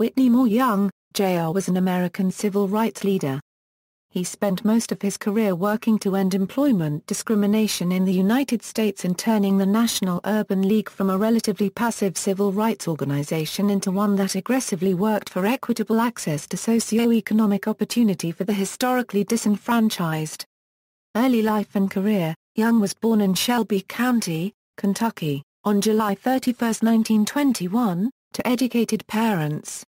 Whitney Moore Young, Jr. was an American civil rights leader. He spent most of his career working to end employment discrimination in the United States and turning the National Urban League from a relatively passive civil rights organization into one that aggressively worked for equitable access to socioeconomic opportunity for the historically disenfranchised. Early life and career: Young was born in Shelby County, Kentucky, on July 31, 1921, to educated parents.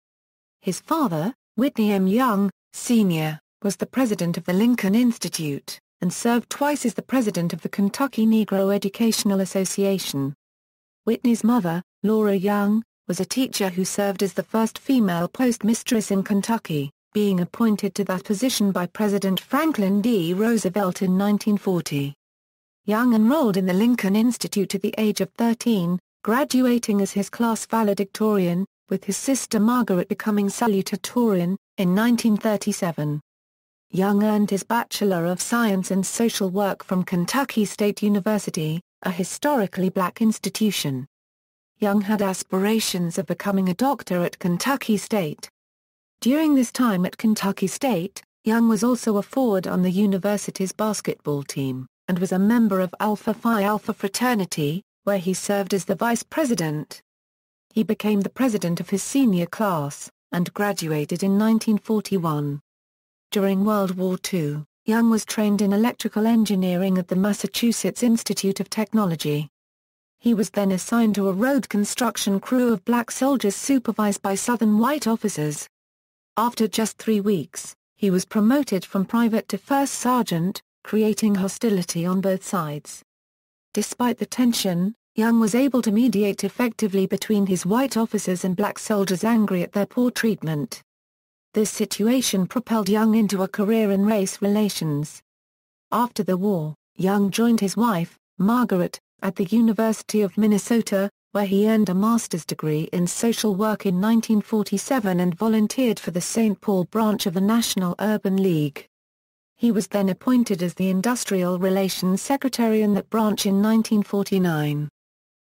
His father, Whitney M. Young, Sr., was the president of the Lincoln Institute, and served twice as the president of the Kentucky Negro Educational Association. Whitney's mother, Laura Young, was a teacher who served as the first female postmistress in Kentucky, being appointed to that position by President Franklin D. Roosevelt in 1940. Young enrolled in the Lincoln Institute at the age of 13, graduating as his class valedictorian, with his sister Margaret becoming salutatorian, in 1937. Young earned his Bachelor of Science in Social Work from Kentucky State University, a historically black institution. Young had aspirations of becoming a doctor at Kentucky State. During this time at Kentucky State, Young was also a forward on the university's basketball team, and was a member of Alpha Phi Alpha fraternity, where he served as the vice president. He became the president of his senior class, and graduated in 1941. During World War II, Young was trained in electrical engineering at the Massachusetts Institute of Technology. He was then assigned to a road construction crew of black soldiers supervised by Southern white officers. After just 3 weeks, he was promoted from private to first sergeant, creating hostility on both sides. Despite the tension, Young was able to mediate effectively between his white officers and black soldiers angry at their poor treatment. This situation propelled Young into a career in race relations. After the war, Young joined his wife, Margaret, at the University of Minnesota, where he earned a master's degree in social work in 1947 and volunteered for the St. Paul branch of the National Urban League. He was then appointed as the Industrial Relations Secretary in that branch in 1949.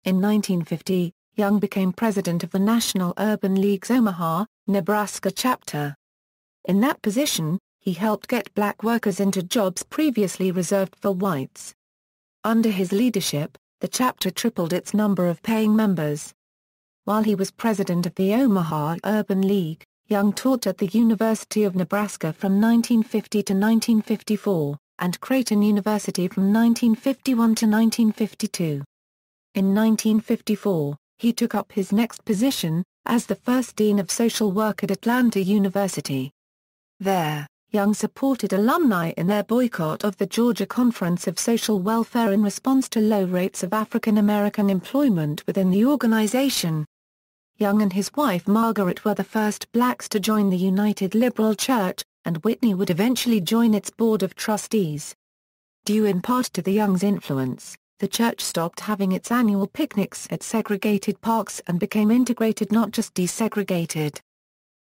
In 1950, Young became president of the National Urban League's Omaha, Nebraska chapter. In that position, he helped get black workers into jobs previously reserved for whites. Under his leadership, the chapter tripled its number of paying members. While he was president of the Omaha Urban League, Young taught at the University of Nebraska from 1950 to 1954, and Creighton University from 1951 to 1952. In 1954, he took up his next position, as the first Dean of Social Work at Atlanta University. There, Young supported alumni in their boycott of the Georgia Conference of Social Welfare in response to low rates of African American employment within the organization. Young and his wife Margaret were the first blacks to join the United Liberal Church, and Whitney would eventually join its board of trustees. Due in part to the Young's influence, the church stopped having its annual picnics at segregated parks and became integrated, not just desegregated.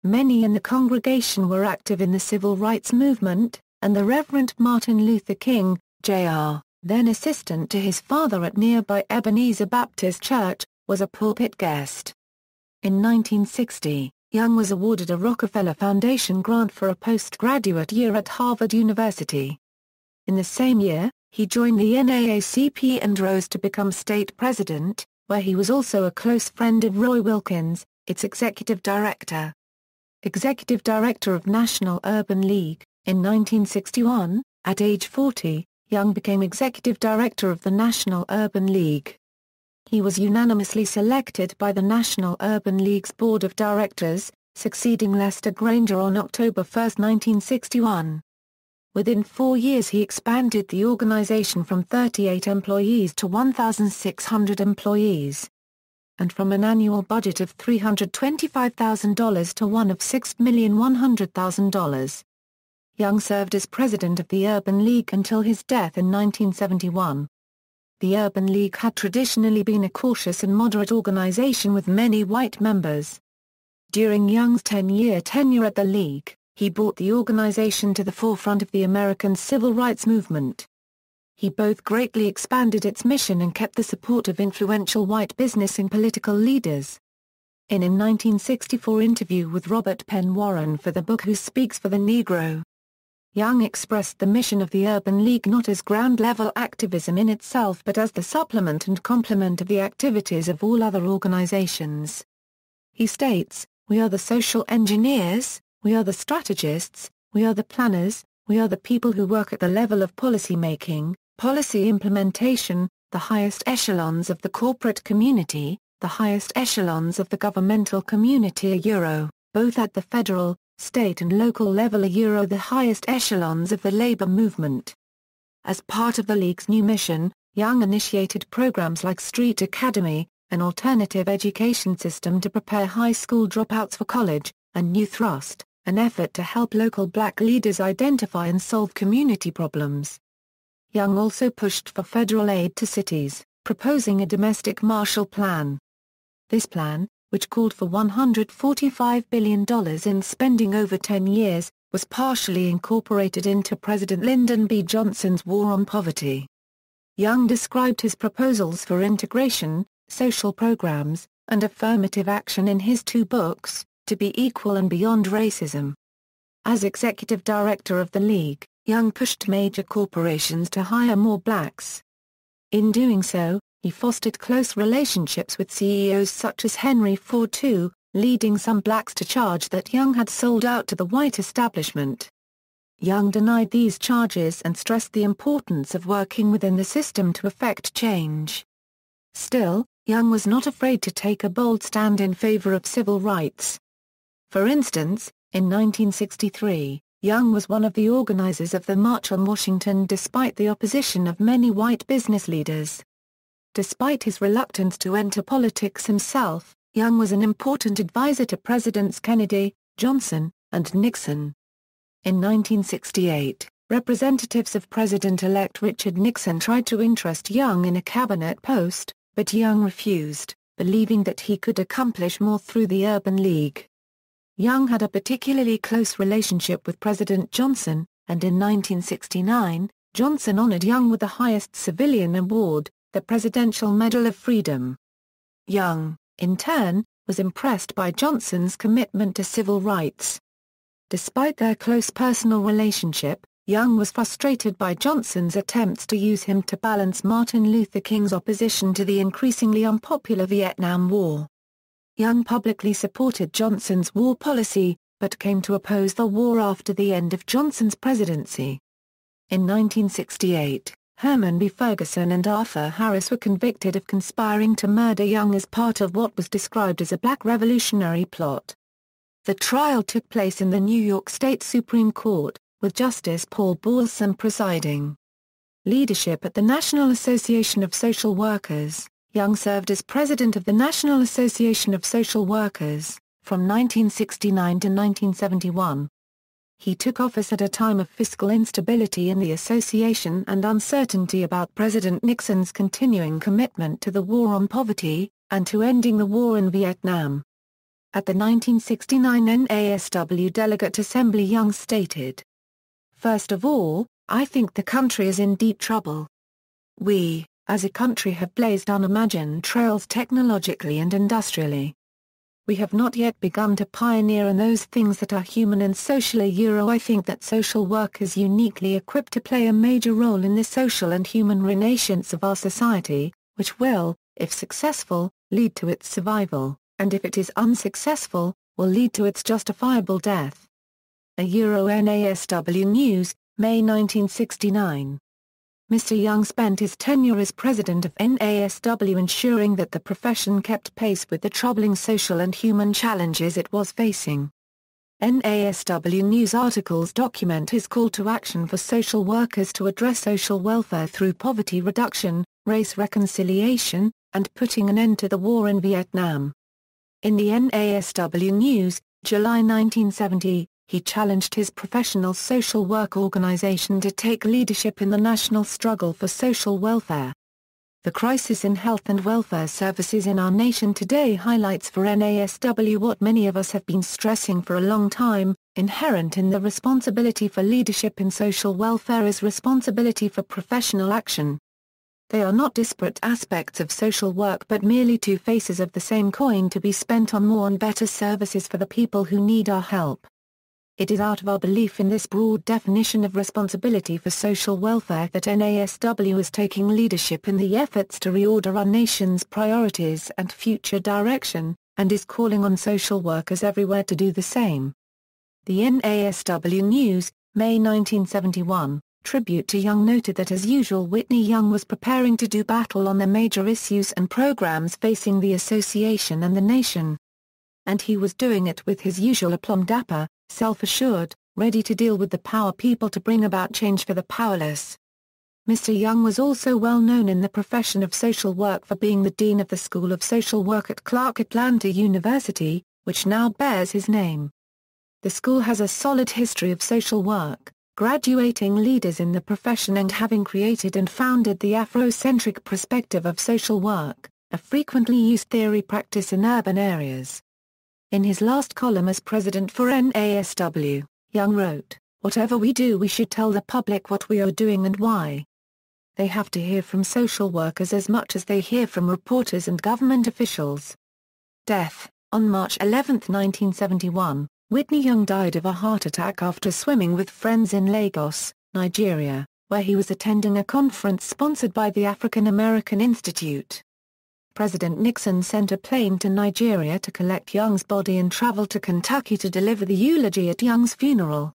Many in the congregation were active in the civil rights movement, and the Reverend Martin Luther King, Jr., then assistant to his father at nearby Ebenezer Baptist Church, was a pulpit guest. In 1960, Young was awarded a Rockefeller Foundation grant for a postgraduate year at Harvard University. In the same year, he joined the NAACP and rose to become state president, where he was also a close friend of Roy Wilkins, its executive director. Executive Director of National Urban League, in 1961, at age 40, Young became Executive Director of the National Urban League. He was unanimously selected by the National Urban League's Board of Directors, succeeding Lester Granger on October 1, 1961. Within 4 years he expanded the organization from 38 employees to 1,600 employees, and from an annual budget of $325,000 to one of $6,100,000. Young served as president of the Urban League until his death in 1971. The Urban League had traditionally been a cautious and moderate organization with many white members. During Young's 10-year tenure at the League, he brought the organization to the forefront of the American civil rights movement. He both greatly expanded its mission and kept the support of influential white business and political leaders. In a 1964 interview with Robert Penn Warren for the book Who Speaks for the Negro, Young expressed the mission of the Urban League not as ground-level activism in itself but as the supplement and complement of the activities of all other organizations. He states, "We are the social engineers, we are the strategists, we are the planners, we are the people who work at the level of policy making, policy implementation, the highest echelons of the corporate community, the highest echelons of the governmental community both at the federal, state and local level the highest echelons of the labor movement." As part of the League's new mission, Young initiated programs like Street Academy, an alternative education system to prepare high school dropouts for college, and New Thrust, an effort to help local black leaders identify and solve community problems. Young also pushed for federal aid to cities, proposing a domestic Marshall Plan. This plan, which called for $145 billion in spending over 10 years, was partially incorporated into President Lyndon B. Johnson's War on Poverty. Young described his proposals for integration, social programs, and affirmative action in his two books, To Be Equal and Beyond Racism. As executive director of the League, Young pushed major corporations to hire more blacks. In doing so, he fostered close relationships with CEOs such as Henry Ford II, leading some blacks to charge that Young had sold out to the white establishment. Young denied these charges and stressed the importance of working within the system to effect change. Still, Young was not afraid to take a bold stand in favor of civil rights. For instance, in 1963, Young was one of the organizers of the March on Washington despite the opposition of many white business leaders. Despite his reluctance to enter politics himself, Young was an important advisor to Presidents Kennedy, Johnson, and Nixon. In 1968, representatives of President-elect Richard Nixon tried to interest Young in a cabinet post, but Young refused, believing that he could accomplish more through the Urban League. Young had a particularly close relationship with President Johnson, and in 1969, Johnson honored Young with the highest civilian award, the Presidential Medal of Freedom. Young, in turn, was impressed by Johnson's commitment to civil rights. Despite their close personal relationship, Young was frustrated by Johnson's attempts to use him to balance Martin Luther King's opposition to the increasingly unpopular Vietnam War. Young publicly supported Johnson's war policy, but came to oppose the war after the end of Johnson's presidency. In 1968, Herman B. Ferguson and Arthur Harris were convicted of conspiring to murder Young as part of what was described as a black revolutionary plot. The trial took place in the New York State Supreme Court, with Justice Paul Balsam presiding. Leadership at the National Association of Social Workers. Young served as president of the National Association of Social Workers, from 1969 to 1971. He took office at a time of fiscal instability in the association and uncertainty about President Nixon's continuing commitment to the war on poverty, and to ending the war in Vietnam. At the 1969 NASW Delegate Assembly, Young stated, "First of all, I think the country is in deep trouble. We, as a country, have blazed unimagined trails technologically and industrially. We have not yet begun to pioneer in those things that are human and social. I think that social work is uniquely equipped to play a major role in the social and human renaissance of our society, which will, if successful, lead to its survival, and if it is unsuccessful, will lead to its justifiable death." NASW News, May 1969. Mr. Young spent his tenure as president of NASW ensuring that the profession kept pace with the troubling social and human challenges it was facing. NASW News articles document his call to action for social workers to address social welfare through poverty reduction, race reconciliation, and putting an end to the war in Vietnam. In the NASW News, July 1970, he challenged his professional social work organization to take leadership in the national struggle for social welfare. The crisis in health and welfare services in our nation today highlights for NASW what many of us have been stressing for a long time: inherent in the responsibility for leadership in social welfare is responsibility for professional action. They are not disparate aspects of social work but merely two faces of the same coin to be spent on more and better services for the people who need our help. It is out of our belief in this broad definition of responsibility for social welfare that NASW is taking leadership in the efforts to reorder our nation's priorities and future direction, and is calling on social workers everywhere to do the same. The NASW News, May 1971, tribute to Young noted that as usual Whitney Young was preparing to do battle on the major issues and programs facing the association and the nation. And he was doing it with his usual aplomb, dapper, self-assured, ready to deal with the power people to bring about change for the powerless. Mr. Young was also well known in the profession of social work for being the Dean of the School of Social Work at Clark Atlanta University, which now bears his name. The school has a solid history of social work, graduating leaders in the profession and having created and founded the Afrocentric perspective of social work, a frequently used theory practice in urban areas. In his last column as president for NASW, Young wrote, "Whatever we do we should tell the public what we are doing and why. They have to hear from social workers as much as they hear from reporters and government officials." Death. On March 11, 1971, Whitney Young died of a heart attack after swimming with friends in Lagos, Nigeria, where he was attending a conference sponsored by the African American Institute. President Nixon sent a plane to Nigeria to collect Young's body and traveled to Kentucky to deliver the eulogy at Young's funeral.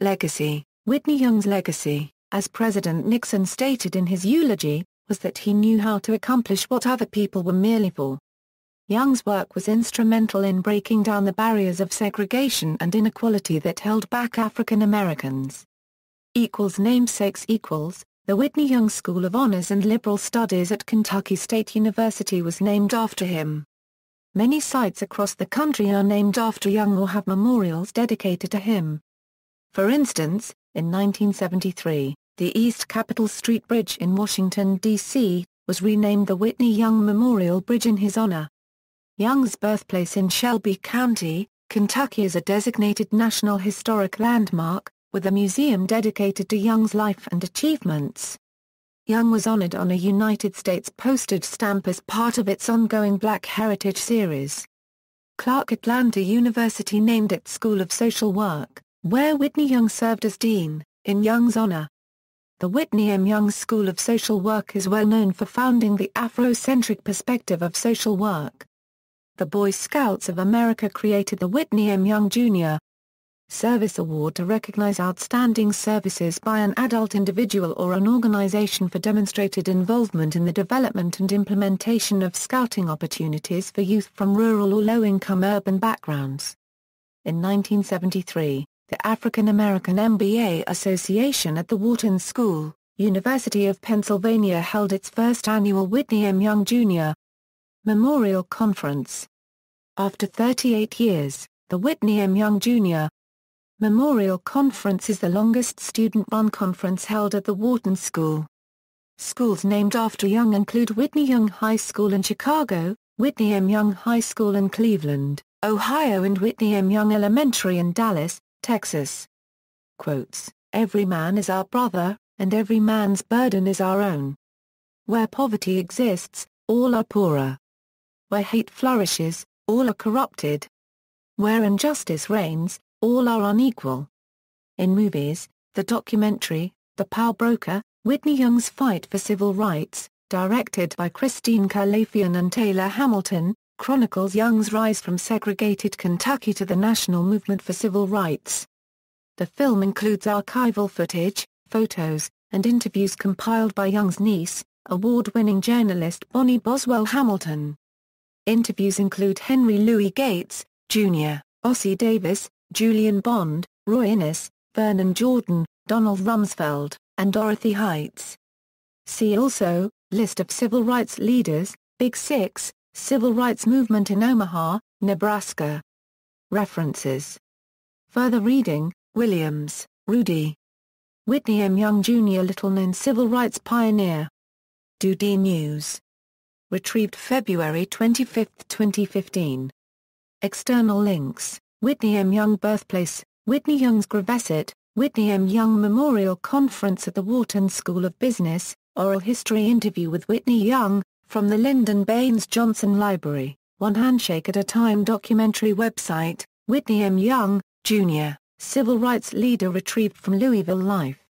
Legacy. Whitney Young's legacy, as President Nixon stated in his eulogy, was that he knew how to accomplish what other people were merely for. Young's work was instrumental in breaking down the barriers of segregation and inequality that held back African Americans. Namesakes equals. The Whitney Young School of Honors and Liberal Studies at Kentucky State University was named after him. Many sites across the country are named after Young or have memorials dedicated to him. For instance, in 1973, the East Capitol Street Bridge in Washington, D.C., was renamed the Whitney Young Memorial Bridge in his honor. Young's birthplace in Shelby County, Kentucky is a designated National Historic Landmark, with a museum dedicated to Young's life and achievements. Young was honored on a United States postage stamp as part of its ongoing Black Heritage series. Clark Atlanta University named its School of Social Work, where Whitney Young served as dean, in Young's honor. The Whitney M. Young School of Social Work is well known for founding the Afrocentric perspective of social work. The Boy Scouts of America created the Whitney M. Young Jr. Service Award to recognize outstanding services by an adult individual or an organization for demonstrated involvement in the development and implementation of scouting opportunities for youth from rural or low-income urban backgrounds. In 1973, the African American MBA Association at the Wharton School, University of Pennsylvania held its first annual Whitney M. Young Jr. Memorial Conference. After 38 years, the Whitney M. Young Jr. Memorial Conference is the longest student-run conference held at the Wharton School. Schools named after Young include Whitney Young High School in Chicago, Whitney M. Young High School in Cleveland, Ohio and Whitney M. Young Elementary in Dallas, Texas. Quotes, "Every man is our brother, and every man's burden is our own. Where poverty exists, all are poorer. Where hate flourishes, all are corrupted. Where injustice reigns, all are unequal." In movies, the documentary, The Power Broker, Whitney Young's Fight for Civil Rights, directed by Christine Calafian and Taylor Hamilton, chronicles Young's rise from segregated Kentucky to the national movement for civil rights. The film includes archival footage, photos, and interviews compiled by Young's niece, award-winning journalist Bonnie Boswell Hamilton. Interviews include Henry Louis Gates, Jr., Ossie Davis, Julian Bond, Roy Innis, Vernon Jordan, Donald Rumsfeld, and Dorothy Heights. See also, List of civil rights leaders, Big Six, Civil Rights Movement in Omaha, Nebraska. References. Further reading, Williams, Rudy. Whitney M. Young Jr. Little-known civil rights pioneer. Doody News. Retrieved February 25, 2015. External links. Whitney M. Young Birthplace, Whitney Young's Gravesite, Whitney M. Young Memorial Conference at the Wharton School of Business, Oral history interview with Whitney Young, from the Lyndon Baines Johnson Library, One Handshake at a Time documentary website, Whitney M. Young, Jr., Civil Rights Leader retrieved from Louisville Life.